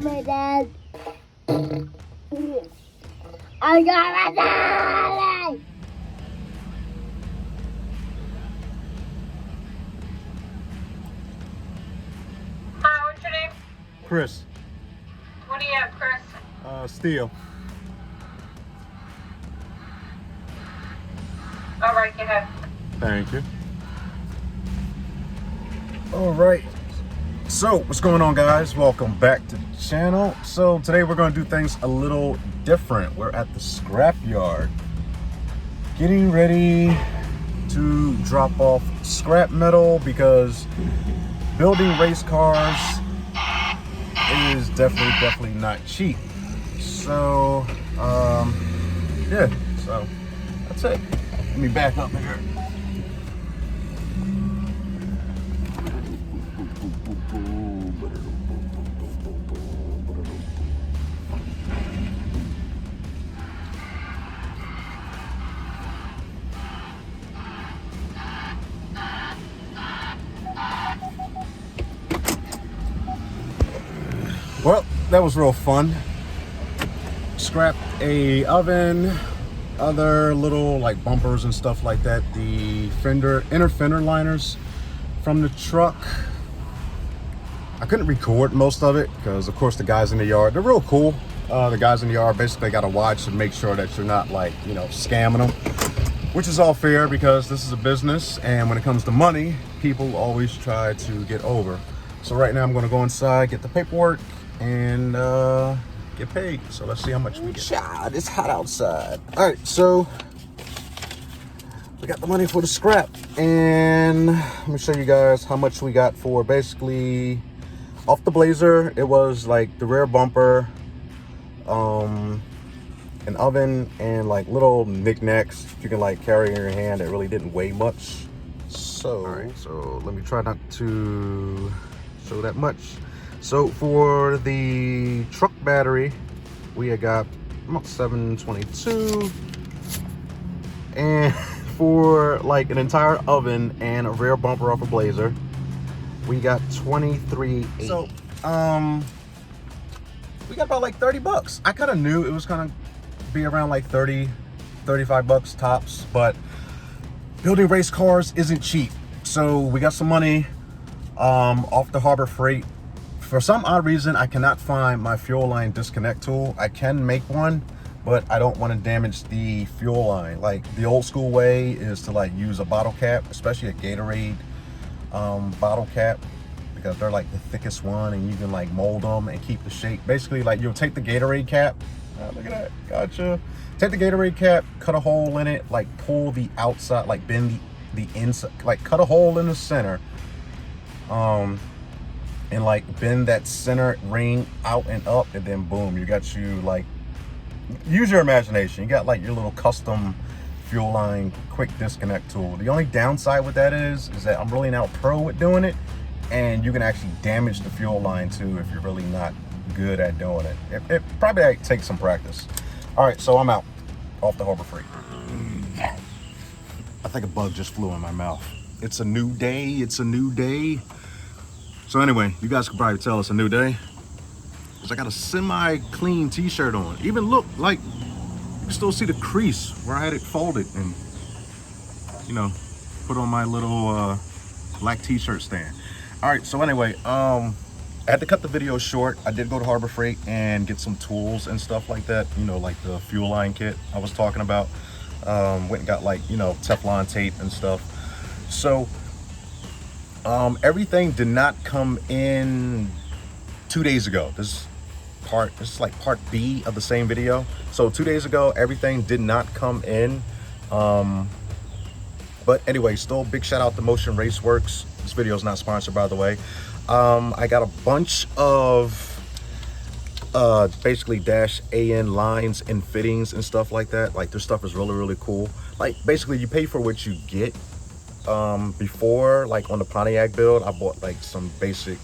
my dad. I got my dad. Hi, what's your name? Kris. What do you have, Kris? Steel. All right, go ahead. Thank you. All right. So, what's going on, guys? Welcome back to the channel. So, today we're going to do things a little different. We're at the scrap yard, getting ready to drop off scrap metal because building race cars is definitely not cheap. So, yeah. So, that's it. Let me back up here. Well, that was real fun. Scrapped a oven, other little like bumpers and stuff like that. The inner fender liners from the truck. I couldn't record most of it because of course the guys in the yard, they're real cool. The guys in the yard basically got to watch and make sure that you're not like, you know, scamming them, which is all fair because this is a business, and when it comes to money, people always try to get over. So right now I'm going to go inside, get the paperwork, and get paid. So let's see how much we get. God, it's hot outside. All right, so we got the money for the scrap, and let me show you guys how much we got for basically off the Blazer. It was like the rear bumper, an oven, and like little knickknacks you can like carry in your hand that really didn't weigh much. So, all right, so let me try not to show that much. So for the truck battery, we had got about $722, and for like an entire oven and a rear bumper off a Blazer, we got $23.80. So we got about like 30 bucks. I kind of knew it was gonna be around like 35 bucks tops, but building race cars isn't cheap. So we got some money off the Harbor Freight. For some odd reason, I cannot find my fuel line disconnect tool. I can make one, but I don't want to damage the fuel line. Like the old school way is to like use a bottle cap, especially a Gatorade bottle cap, because they're like the thickest one and you can like mold them and keep the shape. Basically, like you'll take the Gatorade cap, look at that, gotcha. Take the Gatorade cap, cut a hole in it, like pull the outside, like bend the inside, like cut a hole in the center, and like bend that center ring out and up, and then boom, you got you like, use your imagination. You got like your little custom fuel line quick disconnect tool. The only downside with that is that I'm really now pro with doing it, and you can actually damage the fuel line too if you're really not good at doing it. It probably takes some practice. All right, so I'm out off the Harbor Freight. I think a bug just flew in my mouth. It's a new day. It's a new day. So anyway, you guys can probably tell it's a new day because I got a semi-clean t-shirt on. Even look, like, you can still see the crease where I had it folded and, you know, put on my little black t-shirt stand. All right, so anyway, I had to cut the video short. I did go to Harbor Freight and get some tools and stuff like that, you know, like the fuel line kit I was talking about. Went and got like, you know, Teflon tape and stuff. So everything did not come in 2 days ago. This is like part B of the same video. So 2 days ago, everything did not come in. But anyway, still big shout out to Motion Raceworks. This video is not sponsored, by the way. I got a bunch of basically dash AN lines and fittings and stuff like that. Like their stuff is really cool. Like basically you pay for what you get. Before, like on the Pontiac build, I bought like some basic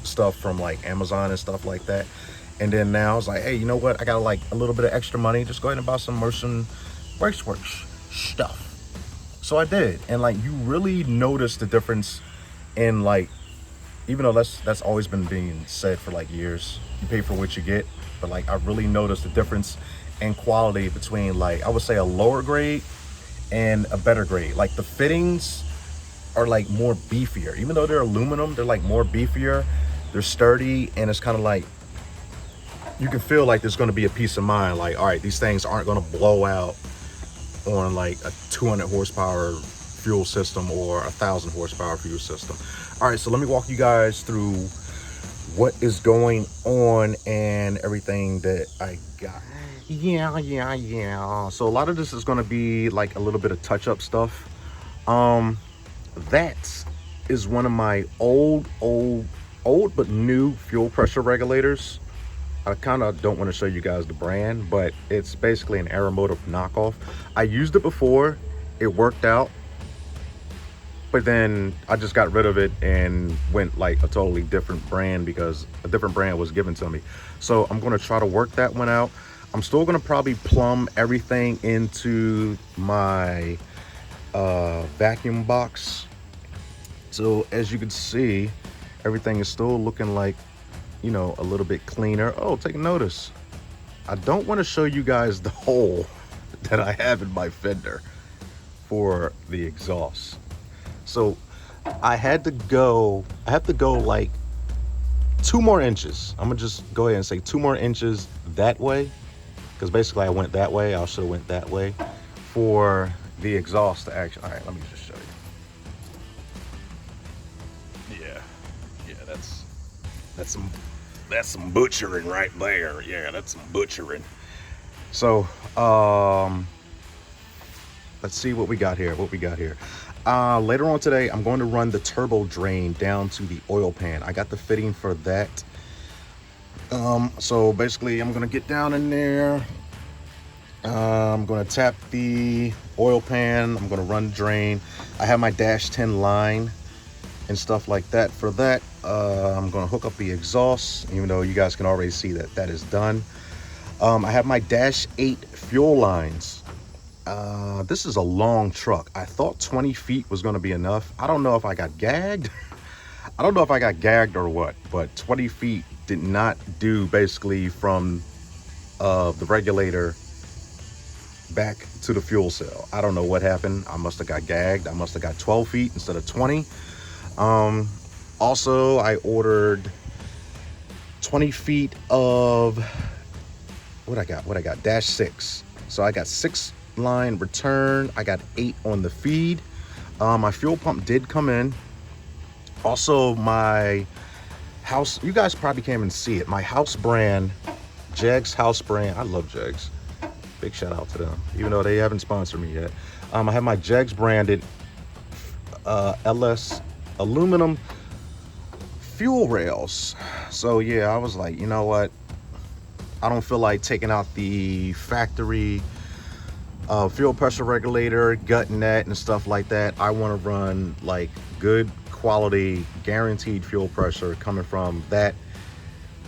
stuff from like Amazon and stuff like that, and then now I was like, hey, you know what, I got like a little bit of extra money, just go ahead and buy some Motion Raceworks stuff. So I did, and like you really notice the difference in like even though that's always been being said for like years, you pay for what you get. But like, I really noticed the difference in quality between, like, I would say a lower grade and a better grade. Like the fittings are like more beefier, even though they're aluminum, they're like more beefier, they're sturdy, and it's kind of like, you can feel like there's going to be a peace of mind. Like, all right, these things aren't going to blow out on like a 200 horsepower fuel system or 1,000 horsepower fuel system. All right, so let me walk you guys through what is going on and everything that I got. Yeah. So a lot of this is going to be like a little bit of touch-up stuff. That is one of my old but new fuel pressure regulators. I kind of don't want to show you guys the brand, but it's basically an Aeromotive knockoff. I used it before, it worked out, but then I just got rid of it and went like a totally different brand because a different brand was given to me. So I'm going to try to work that one out. I'm still going to probably plumb everything into my vacuum box. So as you can see, everything is still looking like, you know, a little bit cleaner. Oh, take notice, I don't want to show you guys the hole that I have in my fender for the exhaust. So I have to go like 2 more inches. I'm gonna just go ahead and say 2 more inches that way, because basically I went that way. I should have went that way for the exhaust to actually. All right, let me just show you. Yeah, that's some butchering right there. Yeah, that's some butchering. So let's see what we got here. Later on today, I'm going to run the turbo drain down to the oil pan. I got the fitting for that. So basically I'm going to get down in there. I'm going to tap the oil pan. I'm going to run the drain. I have my dash 10 line and stuff like that. For that, I'm going to hook up the exhaust, even though you guys can already see that that is done. I have my dash 8 fuel lines. This is a long truck. I thought 20 feet was going to be enough. I don't know if I got gagged. I don't know if I got gagged or what, but 20 feet did not do basically from the regulator back to the fuel cell. I don't know what happened. I must have got gagged. I must have got 12 feet instead of 20. Also, I ordered 20 feet of what I got dash 6. So I got 6 line return. I got 8 on the feed. My fuel pump did come in. Also, my house, you guys probably can't even see it, my house brand, Jegs house brand. I love Jegs. Big shout out to them, even though they haven't sponsored me yet. I have my Jegs branded LS aluminum fuel rails. So yeah, I was like, you know what, I don't feel like taking out the factory fuel pressure regulator, gutting that and stuff like that. I want to run like good quality guaranteed fuel pressure coming from that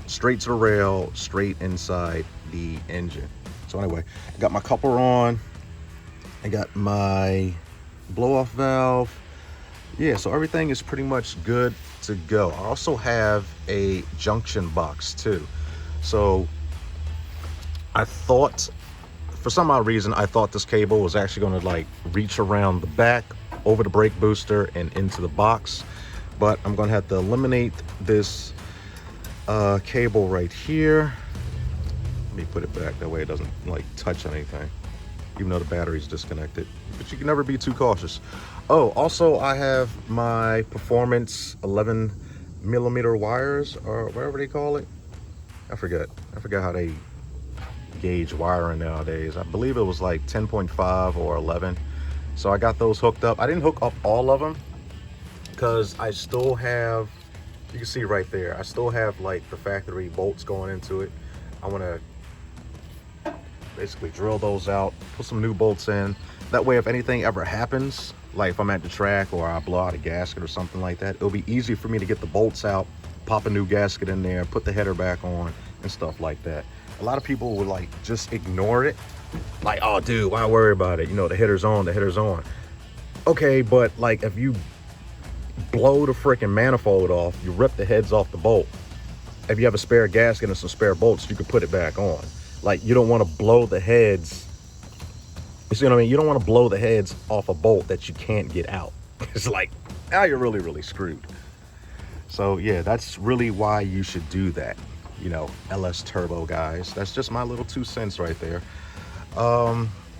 straight to the rail, straight inside the engine. So anyway, I got my coupler on, I got my blow off valve. Yeah, so everything is pretty much good to go. I also have a junction box too. So I thought, for some odd reason, I thought this cable was actually going to like reach around the back, over the brake booster and into the box, but I'm going to have to eliminate this cable right here. Let me put it back, that way it doesn't like touch anything, even though the battery's disconnected. But you can never be too cautious. Oh, also I have my Performance 11 millimeter wires, or whatever they call it. I forget how they gauge wiring nowadays. I believe it was like 10.5 or 11. So I got those hooked up. I didn't hook up all of them because I still have, you can see right there, I still have like the factory bolts going into it. I want to basically drill those out, put some new bolts in. That way, if anything ever happens, like if I'm at the track or I blow out a gasket or something like that, it'll be easy for me to get the bolts out, pop a new gasket in there, put the header back on and stuff like that. A lot of people would like just ignore it. Like, oh dude, why worry about it? You know, the header's on, the header's on. Okay, but like if you blow the freaking manifold off, you rip the heads off the bolt. If you have a spare gasket and some spare bolts, you can put it back on. Like, you don't want to blow the heads. You see what I mean? You don't want to blow the heads off a bolt that you can't get out. It's like, now you're really, really screwed. So yeah, that's really why you should do that. You know, LS Turbo guys. That's just my little 2 cents right there.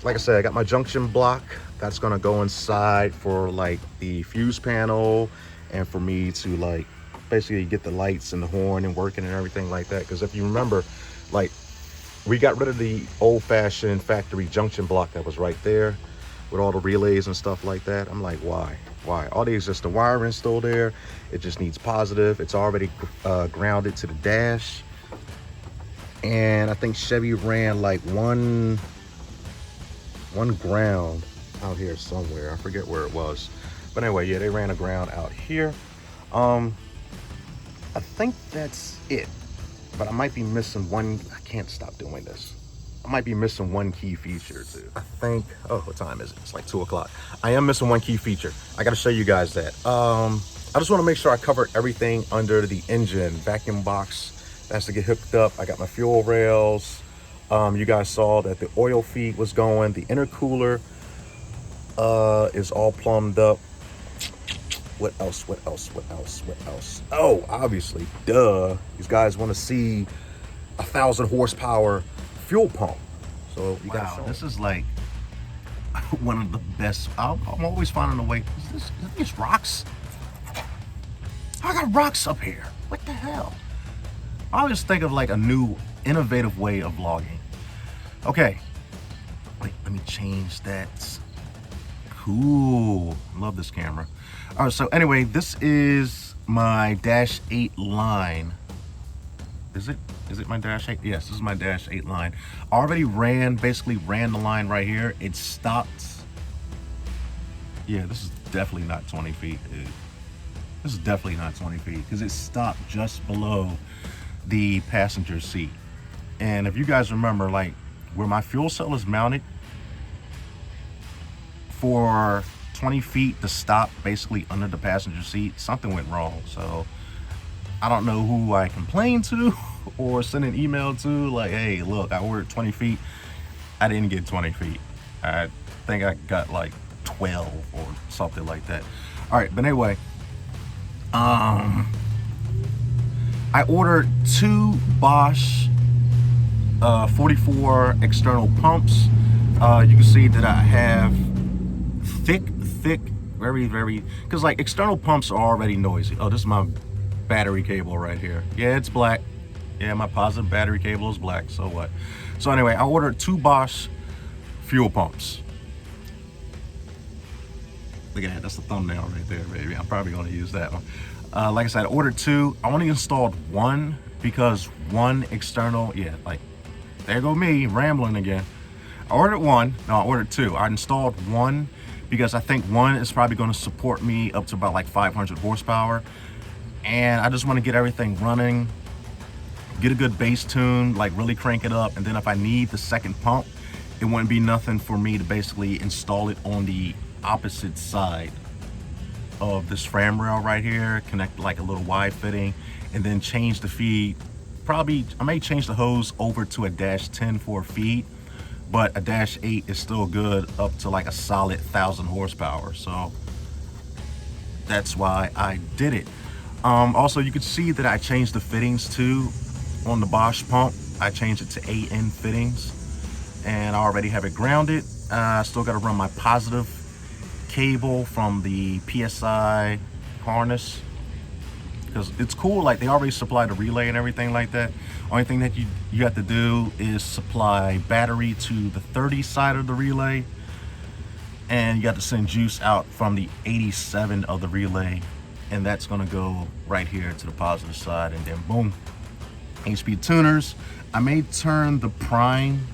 Like I said, I got my junction block. That's gonna go inside for like the fuse panel and for me to like basically get the lights and the horn and working and everything like that. Because if you remember, like, we got rid of the old-fashioned factory junction block that was right there with all the relays and stuff like that. I'm like, why? All these, just the wiring still there. It just needs positive. It's already grounded to the dash. And I think Chevy ran like one ground out here somewhere. I forget where it was. But anyway, yeah, they ran a ground out here. I think that's it. But I might be missing one. I can't stop doing this. I might be missing one key feature too. I think, oh, what time is it? It's like 2 o'clock. I am missing one key feature. I got to show you guys that. I just want to make sure I covered everything under the engine. Vacuum box has to get hooked up. I got my fuel rails. You guys saw that the oil feed was going. The intercooler is all plumbed up. What else? Oh, obviously, duh. These guys want to see 1,000 horsepower fuel pump. So you got, this is like one of the best. I'm always finding a way. Is this rocks? I got rocks up here. What the hell? I always think of like a new innovative way of vlogging. Okay, wait, let me change that. Cool, love this camera. All right, so anyway, this is my dash 8 line. Is it my dash 8? Yes, this is my dash 8 line. I already basically ran the line right here. It stopped. Yeah, this is definitely not 20 feet, dude. This is definitely not 20 feet because it stopped just below the passenger seat. And if you guys remember, like where my fuel cell is mounted, for 20 feet to stop basically under the passenger seat, something went wrong. So I don't know who I complained to or send an email to, like, hey, look, I ordered 20 feet. I didn't get 20 feet. I think I got like 12 or something like that. All right, but anyway, I ordered 2 Bosch 44 external pumps. You can see that I have thick, very, because like external pumps are already noisy. Oh, this is my battery cable right here. Yeah, it's black. Yeah, my positive battery cable is black, so what? So anyway, I ordered 2 Bosch fuel pumps. Look at that, that's the thumbnail right there, baby. I'm probably gonna use that one. Like I said, I ordered 2. I only installed 1 because 1 external, yeah, like, there go me, rambling again. I ordered 1, no, I ordered 2. I installed 1 because I think 1 is probably gonna support me up to about like 500 horsepower. And I just wanna get everything running, get a good bass tune, like really crank it up. And then if I need the second pump, it wouldn't be nothing for me to basically install it on the opposite side of this frame rail right here, connect like a little Y fitting, and then change the feed. Probably, I may change the hose over to a dash 10 for a feed, but a dash 8 is still good up to like a solid 1,000 horsepower. So that's why I did it. Also, you could see that I changed the fittings too on the Bosch pump. I changed it to AN fittings, and I already have it grounded. I still got to run my positive cable from the PSI harness, because it's cool, like they already supply the relay and everything like that. Only thing that you have to do is supply battery to the 30 side of the relay, and you got to send juice out from the 87 of the relay, and that's going to go right here to the positive side, and then boom. HP tuners, I may turn the prime,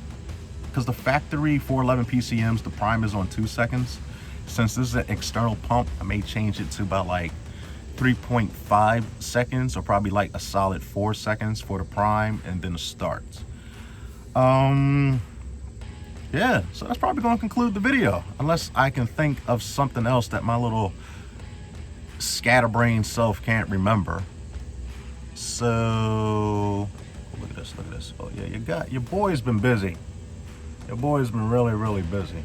because the factory 411 PCMs, the prime is on 2 seconds. Since this is an external pump, I may change it to about like 3.5 seconds, or probably like a solid 4 seconds for the prime, and then the start. Yeah, so that's probably going to conclude the video, unless I can think of something else that my little scatterbrain self can't remember. So look at this, look at this. Oh yeah, your boy's been busy. Your boy's been really busy.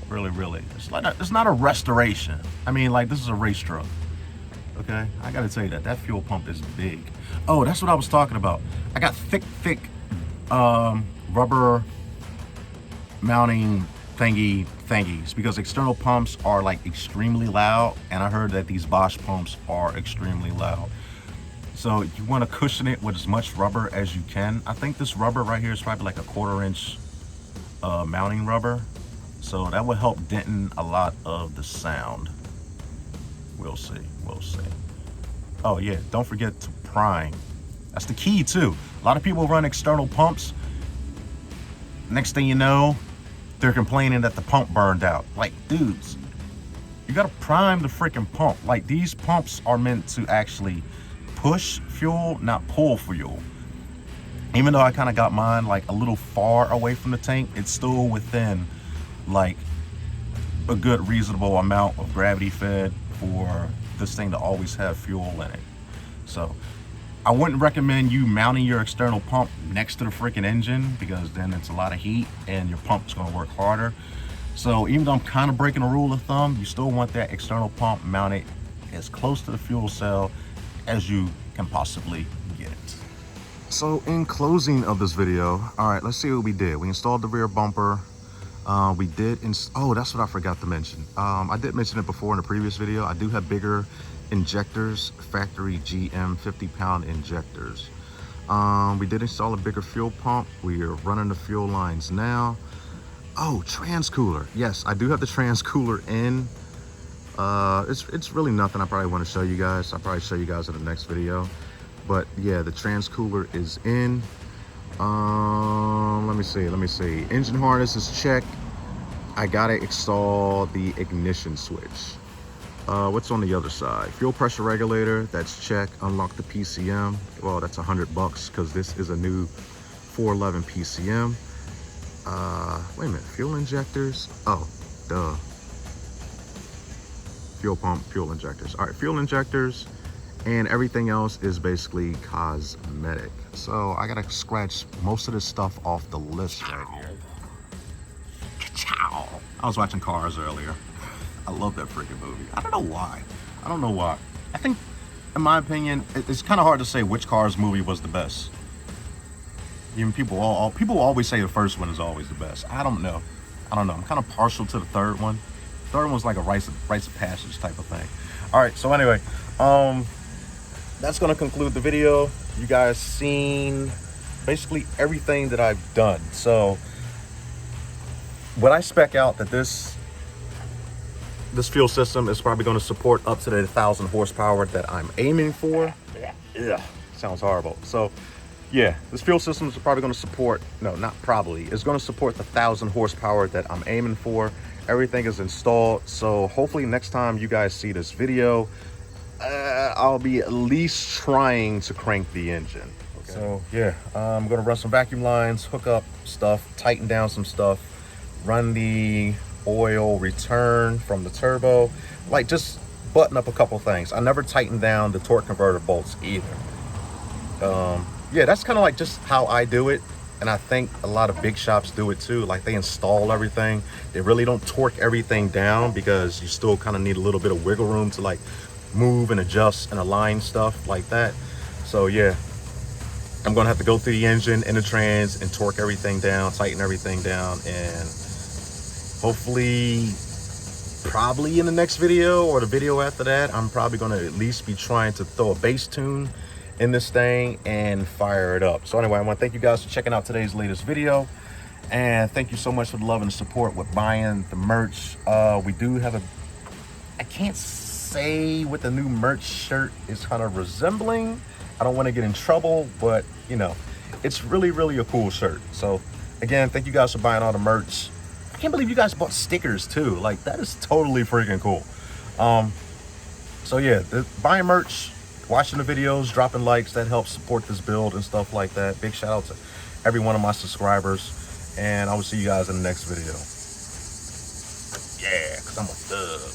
Really. It's not a restoration. I mean, like, this is a race truck. Okay, I gotta tell you that fuel pump is big. Oh, that's what I was talking about. I got thick rubber mounting thingies because external pumps are like extremely loud, and I heard that these Bosch pumps are extremely loud. So you want to cushion it with as much rubber as you can. I think this rubber right here is probably like a 1/4 inch mounting rubber, so that will help deaden a lot of the sound. We'll see. Oh yeah, don't forget to prime. That's the key too. A lot of people run external pumps. Next thing you know, they're complaining that the pump burned out. Like, dudes, you gotta prime the freaking pump. Like, these pumps are meant to actually push fuel, not pull fuel. Even though I kind of got mine like a little far away from the tank, it's still within like a good reasonable amount of gravity fed for this thing to always have fuel in it. So I wouldn't recommend you mounting your external pump next to the freaking engine, because then it's a lot of heat and your pump's going to work harder. So even though I'm kind of breaking a rule of thumb, you still want that external pump mounted as close to the fuel cell as you can possibly get it. So in closing of this video, all right, let's see what we did. We installed the rear bumper. We did oh, that's what I forgot to mention. I did mention it before in the previous video. I do have bigger injectors, factory GM 50-pound injectors. We did install a bigger fuel pump. We are running the fuel lines now. Oh, trans cooler. Yes, I do have the trans cooler in. It's really nothing I probably want to show you guys. I'll probably show you guys in the next video. But yeah, the trans cooler is in. Let me see. Engine harness is checked. I gotta install the ignition switch. What's on the other side? Fuel pressure regulator, that's checked. Unlock the PCM. Well, that's $100 because this is a new 411 PCM. Wait a minute, fuel injectors. Oh, duh. Fuel pump, fuel injectors. All right, fuel injectors, and everything else is basically cosmetic. So I gotta scratch most of this stuff off the list right here. I was watching Cars earlier. I love that freaking movie. I don't know why. I think, in my opinion, it's kind of hard to say which Cars movie was the best. Even people always say the first one is always the best. I don't know. I'm kind of partial to the third one. The third one was like a rites of passage type of thing. All right. So anyway, that's gonna conclude the video. You guys seen basically everything that I've done. So when I spec out that this fuel system is probably going to support up to the 1,000 horsepower that I'm aiming for. Yeah, sounds horrible. So yeah, this fuel system is probably going to support, no, not probably, it's going to support the 1,000 horsepower that I'm aiming for. Everything is installed. So hopefully next time you guys see this video, I'll be at least trying to crank the engine. Okay. So yeah, I'm going to run some vacuum lines, hook up stuff, tighten down some stuff, run the oil return from the turbo, like just button up a couple things. I never tightened down the torque converter bolts either. Yeah, that's kind of like just how I do it, and I think a lot of big shops do it too. Like, they install everything, they really don't torque everything down because you still kind of need a little bit of wiggle room to like move and adjust and align stuff like that. So yeah, I'm gonna have to go through the engine and the trans and torque everything down, tighten everything down, and hopefully, probably in the next video or the video after that, I'm probably gonna at least be trying to throw a bass tune in this thing and fire it up. So anyway, I want to thank you guys for checking out today's latest video, and thank you so much for the love and the support with buying the merch. We do have I can't say what the new merch shirt is kind of resembling. I don't want to get in trouble, but you know, it's really a cool shirt. So again, thank you guys for buying all the merch. I can't believe you guys bought stickers too. Like, that is totally freaking cool. So yeah, buying merch, watching the videos, dropping likes, that helps support this build and stuff like that. Big shout out to every one of my subscribers, and I will see you guys in the next video. Yeah, because I'm a thug.